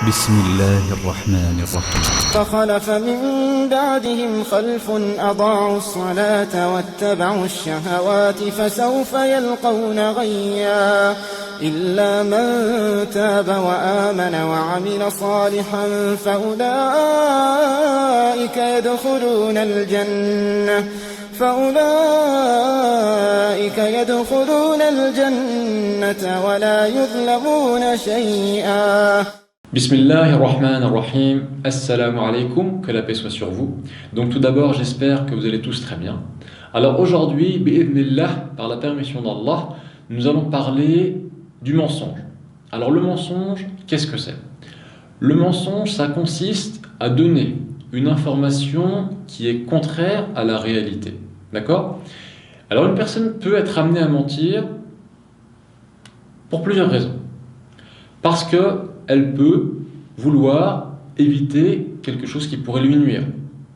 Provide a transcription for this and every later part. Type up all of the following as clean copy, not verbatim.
بسم الله الرحمن الرحيم فخلف من بعدهم خلف أضاعوا الصلاة واتبعوا الشهوات فسوف يلقون غيا إلا من تاب وآمن وعمل صالحا فأولئك يدخلون الجنة ولا يظلمون شيئا. Bismillahirrahmanirrahim. Assalamu alaikum, que la paix soit sur vous. Donc tout d'abord, j'espère que vous allez tous très bien. Alors aujourd'hui, bi'idhnillah, par la permission d'Allah, nous allons parler du mensonge. Alors le mensonge, qu'est-ce que c'est? Le mensonge, ça consiste à donner une information qui est contraire à la réalité. D'accord? Alors une personne peut être amenée à mentir pour plusieurs raisons. Parce qu'elle peut vouloir éviter quelque chose qui pourrait lui nuire,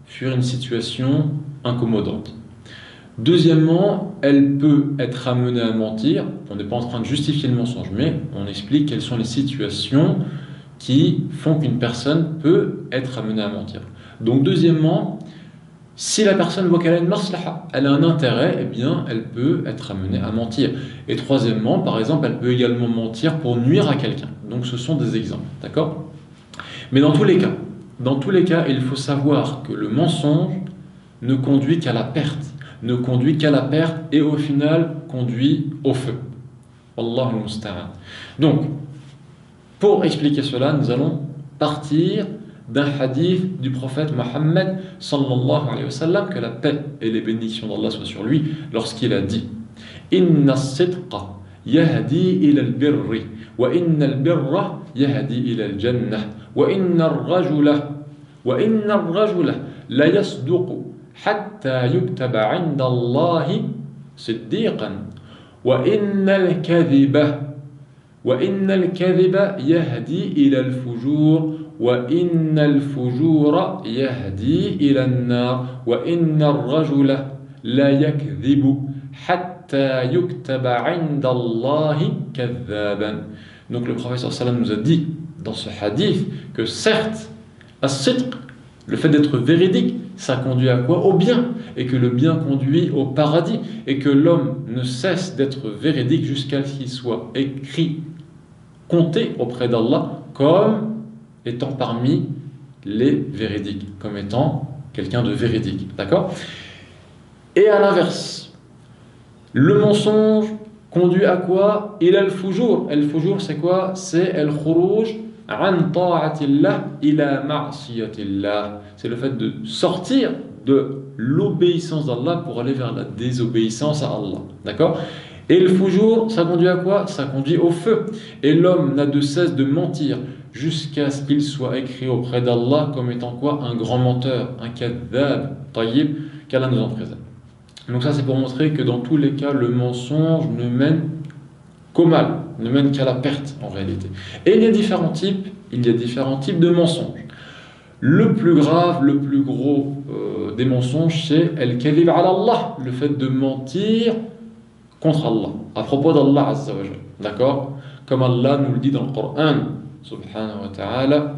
fuir une situation incommodante. Deuxièmement, elle peut être amenée à mentir. On n'est pas en train de justifier le mensonge, mais on explique quelles sont les situations qui font qu'une personne peut être amenée à mentir. Donc deuxièmement, si la personne voit qu'elle a une maslaha, elle a un intérêt, eh bien elle peut être amenée à mentir. Et troisièmement, par exemple, elle peut également mentir pour nuire à quelqu'un. Donc ce sont des exemples, d'accord? Mais dans tous les cas, il faut savoir que le mensonge ne conduit qu'à la perte, et au final conduit au feu. Wallahu musta'an. Donc, pour expliquer cela, nous allons partir d'un hadith du prophète Mohammed sallallahu alayhi wa sallam, que la paix et les bénédictions d'Allah soient sur lui, lorsqu'il a dit: Inna as-sidqa yahdi ila al-birri wa inna al-birra yahdi ila al-jannah wa inna ar-rajula la yasduqu hatta yuktaba 'inda Allahi siddiqan wa inna al-kadhiba yahdi ila al-fujur وَإِنَّ الْفُجُورَ يَهْدِي إِلَى النَّارِ وَإِنَّ الرَّجُلَ لَا يَكْذِبُ حَتَّى يُكْتَبَ عِنْدَ اللَّهِ كَذَّابًا. Donc le prophète sallallahu alayhi wa sallam nous a dit dans ce hadith que certes, as-sidq, le fait d'être véridique, ça conduit à quoi? Au bien, et que le bien conduit au paradis, et que l'homme ne cesse d'être véridique jusqu'à ce qu'il soit écrit, compté auprès d'Allah comme étant parmi les véridiques, comme étant quelqu'un de véridique, d'accord? Et à l'inverse, le mensonge conduit à quoi? Il a le fujur. El fujur, c'est quoi? C'est el khuruj an ta'atillah ila ma'siyatillah. C'est le fait de sortir de l'obéissance d'Allah pour aller vers la désobéissance à Allah, d'accord? Et le fujur, ça conduit à quoi? Ça conduit au feu. Et l'homme n'a de cesse de mentir jusqu'à ce qu'il soit écrit auprès d'Allah comme étant quoi? Un grand menteur, un kadhab, tayyib, qu'Allah nous en préserve. Donc ça, c'est pour montrer que dans tous les cas, le mensonge ne mène qu'au mal, ne mène qu'à la perte en réalité. Et il y a différents types de mensonges. Le plus grave, le plus gros des mensonges, c'est al-kadhib ala Allah, le fait de mentir contre Allah, à propos d'Allah Azza wa Jalla, d'accord? Comme Allah nous le dit dans le Coran, subhanahu wa ta'ala: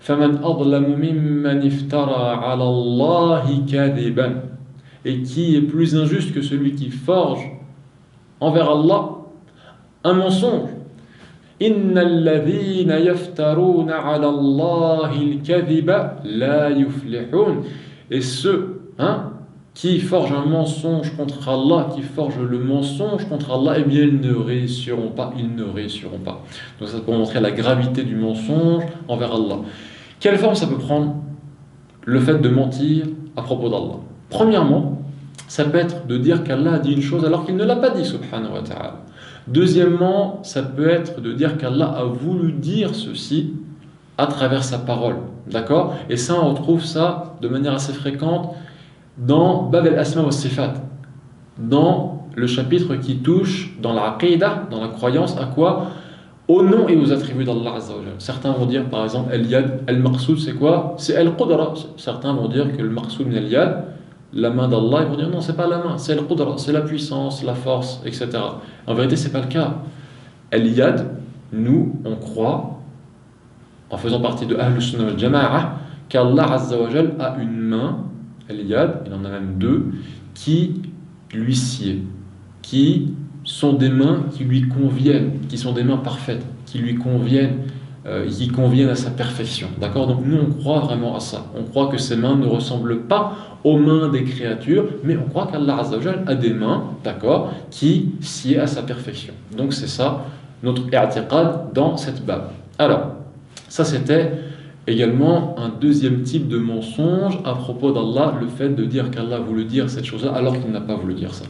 فَمَنْ أَظْلَمُ مِمَّنِ افْتَرَى عَلَى اللَّهِ كَذِبًا. Et qui est plus injuste que celui qui forge envers Allah un mensonge? إِنَّ الَّذِينَ يَفْتَرُونَ عَلَى اللَّهِ الْكَذِبَ لَا يُفْلِحُونَ. Et ceux, qui forgent un mensonge contre Allah, qui forgent le mensonge contre Allah, eh bien ils ne réussiront pas. Donc ça pour montrer la gravité du mensonge envers Allah. Quelle forme ça peut prendre, le fait de mentir à propos d'Allah? Premièrement, ça peut être de dire qu'Allah a dit une chose alors qu'il ne l'a pas dit, subhanahu wa ta'ala. Deuxièmement, ça peut être de dire qu'Allah a voulu dire ceci à travers sa parole, d'accord? Et ça, on retrouve ça de manière assez fréquente dans Bab al-Asma wa Sifat, dans le chapitre qui touche dans la aqidah, dans la croyance, à quoi? Aux noms et aux attributs d'Allah Azza wa Jalla. Certains vont dire par exemple al-yad, al-maqsoud, c'est quoi? C'est al-qudra. Certains vont dire que le maqsoud min al-yad, la main d'Allah, ils vont dire non, c'est pas la main, c'est al-qudra, c'est la puissance, la force, etc. En vérité, c'est pas le cas. Al-yad, nous, on croit en faisant partie de Ahlus Sunnah wal Jama'a, qu'Allah Azza wa Jal a une main, al-yad, il en a même deux, qui lui sied, qui sont des mains qui lui conviennent, qui sont des mains parfaites, qui lui conviennent, qui conviennent à sa perfection. D'accord? Donc nous, on croit vraiment à ça. On croit que ces mains ne ressemblent pas aux mains des créatures, mais on croit qu'Allah Azza wa Jal a des mains, d'accord, qui sied à sa perfection. Donc c'est ça notre i'tiqad dans cette bab. Alors, ça c'était également un deuxième type de mensonge à propos d'Allah, le fait de dire qu'Allah a voulu dire cette chose-là alors qu'il n'a pas voulu dire ça.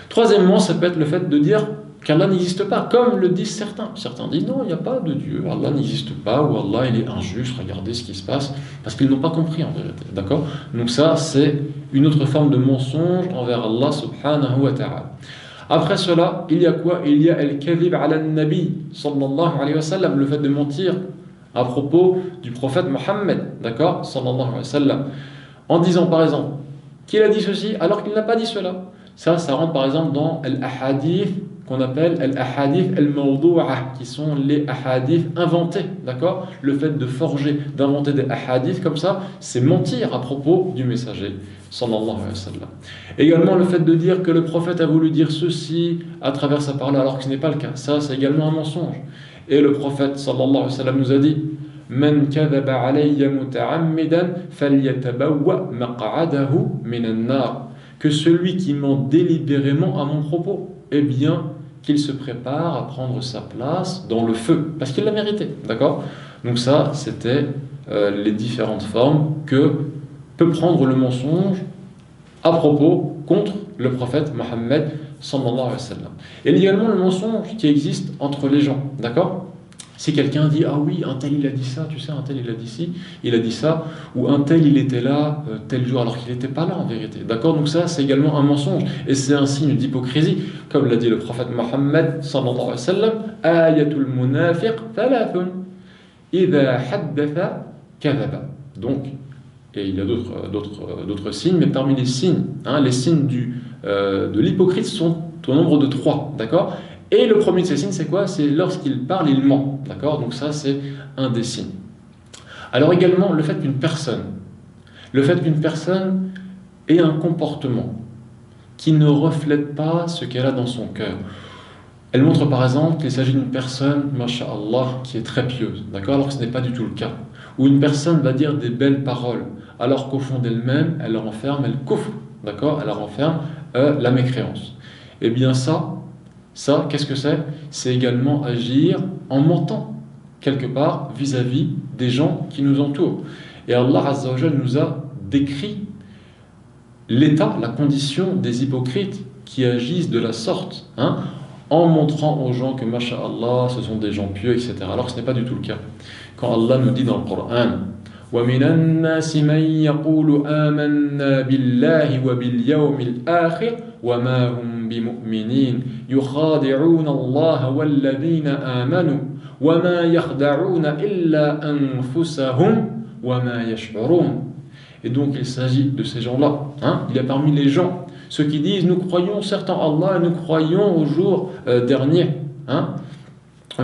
Troisièmement, ça peut être le fait de dire qu'Allah n'existe pas, comme le disent certains. Certains disent non, il n'y a pas de Dieu, Allah n'existe pas, ou Allah il est injuste, regardez ce qui se passe, parce qu'ils n'ont pas compris en vérité. D'accord? Donc ça, c'est une autre forme de mensonge envers Allah subhanahu wa ta'ala. Après cela, il y a quoi? Il y a al-kadhib ala al-nabi sallallahu alayhi wa sallam, le fait de mentir à propos du prophète Mohammed, d'accord, sallallahu alayhi wa sallam, en disant par exemple qu'il a dit ceci alors qu'il n'a pas dit cela. Ça rentre par exemple dans al-ahadith qu'on appelle al-ahadith al-mawdu'ah, qui sont les ahadith inventés, d'accord. Le fait de forger, d'inventer des ahadith comme ça, c'est mentir à propos du messager, sallallahu alayhi wa sallam. Également le fait de dire que le prophète a voulu dire ceci à travers sa parole alors que ce n'est pas le cas, ça c'est également un mensonge. Et le prophète sallallahu alayhi wa sallam nous a dit Man kadhaba alayya muta'ammidan falyatabawwa maq'adahu minan nar, que celui qui ment délibérément à mon propos, eh bien qu'il se prépare à prendre sa place dans le feu, parce qu'il l'a mérité, d'accord. Donc ça, c'était les différentes formes que peut prendre le mensonge à propos contre le prophète Mohammed sallallahu alayhi wa sallam. Et également le mensonge qui existe entre les gens, d'accord. Si quelqu'un dit ah oui, un tel il a dit ça, tu sais, un tel il a dit ci, il a dit ça, ou un tel il était là tel jour alors qu'il n'était pas là en vérité, d'accord. Donc ça c'est également un mensonge et c'est un signe d'hypocrisie, comme l'a dit le prophète Mohammed sallallahu alayhi wa sallam, ayatul munafiq thalathun idha haddatha kadhaba. Donc, et il y a d'autres signes, mais parmi les signes, les signes de l'hypocrite sont au nombre de 3, d'accord. Et le premier de ces signes, c'est quoi? C'est lorsqu'il parle, il ment, d'accord. Donc ça, c'est un des signes. Alors également, le fait qu'une personne ait un comportement qui ne reflète pas ce qu'elle a dans son cœur. Elle montre par exemple qu'il s'agit d'une personne, masha'Allah, qui est très pieuse, d'accord, alors que ce n'est pas du tout le cas. Ou une personne va dire des belles paroles, alors qu'au fond d'elle-même, elle renferme, elle couvre, d'accord, elle renferme la mécréance. Eh bien ça, qu'est-ce que c'est? C'est également agir en mentant, quelque part, vis-à-vis des gens qui nous entourent. Et Allah Azza wa Jal nous a décrit l'état, la condition des hypocrites qui agissent de la sorte, en montrant aux gens que, masha'Allah, ce sont des gens pieux, etc. Alors que ce n'est pas du tout le cas. Quand Allah nous dit dans le Coran, وَمِنَ النَّاسِ مَنْ يَقُولُ آمَنَّا بِاللَّهِ وَبِالْيَوْمِ الْآخِرِ وَمَا هُمْ بِمُؤْمِنِينَ يُخَادِعُونَ اللَّهَ وَالَّذِينَ آمَنُوا وَمَا يَخْدَعُونَ إِلَّا أَنفُسَهُمْ وَمَا يَشْعُرُونَ. Et donc il s'agit de ces gens-là. Il y a parmi les gens ceux qui disent nous croyons certes en Allah et nous croyons au jour dernier. Et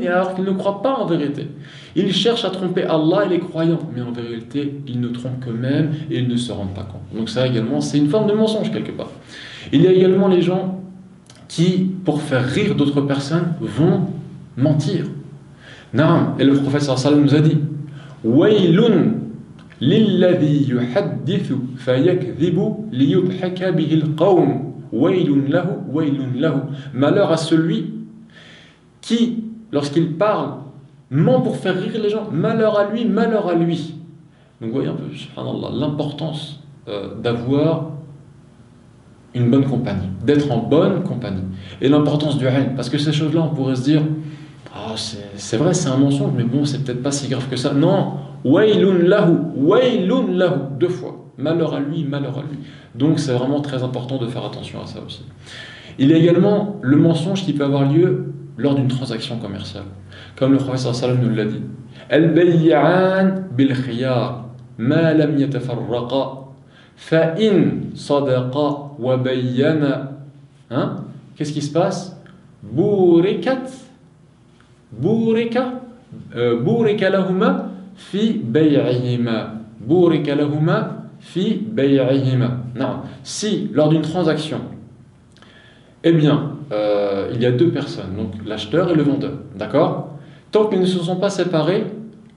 alors qu'ils ne croient pas en vérité. Ils cherchent à tromper Allah et les croyants, mais en vérité, ils ne trompent qu'eux-mêmes et ils ne se rendent pas compte. Donc ça également, c'est une forme de mensonge quelque part. Il y a également les gens qui, pour faire rire d'autres personnes, vont mentir. Naam, et le prophète sallallahu alayhi wa sallam nous a dit Waylun lilladhi yuhaddithu fayakdhibu liyudhaka bihi al-qawm. Waylun lahu. Malheur à celui qui, lorsqu'il parle, ment pour faire rire les gens. Malheur à lui. Donc vous voyez un peu, subhanallah, l'importance d'avoir une bonne compagnie, d'être en bonne compagnie. Et l'importance du ilm, parce que ces choses-là, on pourrait se dire c'est vrai, c'est un mensonge, mais bon, c'est peut-être pas si grave que ça. Non, waylun lahu, 2 fois. Malheur à lui. Donc c'est vraiment très important de faire attention à ça aussi. Il y a également le mensonge qui peut avoir lieu lors d'une transaction commerciale. Comme le prophète sallallahu alayhi wa sallam nous l'a dit. Al-bay'an bil-khiyar ma lam yatafarraqa fa in sadaqa wa bayyana. Qu'est-ce qui se passe? Bourikat بورك لهما في بيعهما بورك لهما في بيعهما. Non. Si lors d'une transaction, eh bien, il y a deux personnes, donc l'acheteur et le vendeur, d'accord? Tant qu'ils ne se sont pas séparés,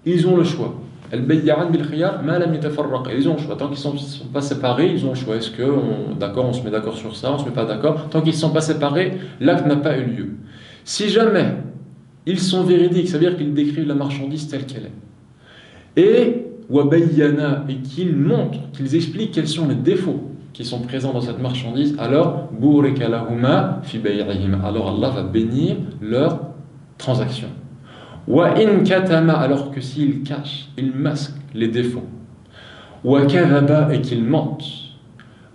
ils ont le choix. Al-bay'an bil khiyar ma lam yatafarraqa. Ils ont le choix. Tant qu'ils ne sont pas séparés, ils ont le choix. Est-ce on se met d'accord sur ça, on se met pas d'accord? Tant qu'ils ne sont pas séparés, l'acte n'a pas eu lieu. Si jamais ils sont véridiques, ça veut dire qu'ils décrivent la marchandise telle qu'elle est. Et wabayyana, et qu'ils montrent, qu'ils expliquent quels sont les défauts qui sont présents dans cette marchandise, alors burika lahuma fi bay'ihima. Alors Allah va bénir leur transaction. Wa in katama, alors que s'ils cachent, ils masquent les défauts. Wa kadhaba, et qu'ils mentent.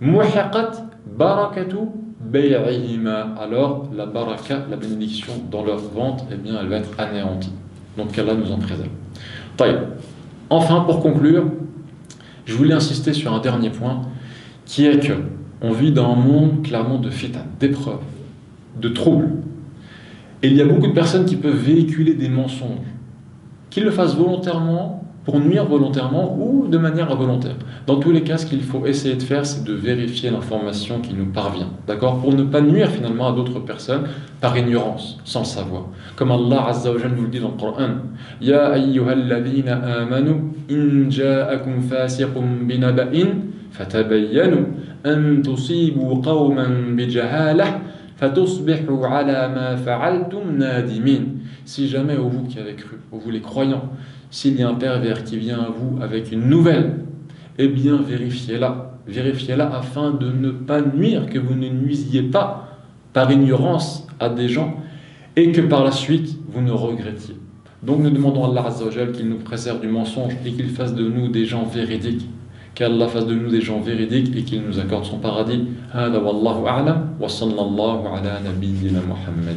Muhiqat barakatu bay'ihima, alors la baraka, la bénédiction dans leur vente, eh bien elle va être anéantie. Donc qu'Allah nous en préserve. Taïb. Enfin, pour conclure, je voulais insister sur un dernier point, qui est que on vit dans un monde clairement de fitan, d'épreuves, de troubles. Et il y a beaucoup de personnes qui peuvent véhiculer des mensonges, qu'ils le fassent volontairement, pour nuire volontairement ou de manière involontaire. Dans tous les cas, ce qu'il faut essayer de faire, c'est de vérifier l'information qui nous parvient, d'accord, pour ne pas nuire finalement à d'autres personnes par ignorance, sans savoir. Comme Allah Azza wa Jalla nous le dit dans le Coran, Ya ayyuhalladhina amanu in ja'akum fasiqun binaba'in fatabayyanu an tusibu qawman bijahalah fatusbihu ala ma fa'altum nadimin. Si jamais, vous qui avez cru, vous les croyants, s'il y a un pervers qui vient à vous avec une nouvelle, eh bien vérifiez-la. Vérifiez-la afin de ne pas nuire, que vous ne nuisiez pas par ignorance à des gens et que par la suite vous ne regrettiez. Donc nous demandons à Allah Azza wa Jalla qu'il nous préserve du mensonge et qu'il fasse de nous des gens véridiques. Qu'Allah fasse de nous des gens véridiques et qu'il nous accorde son paradis. Hada wallahu a'lam wa sallallahu ala nabiyyina Muhammad.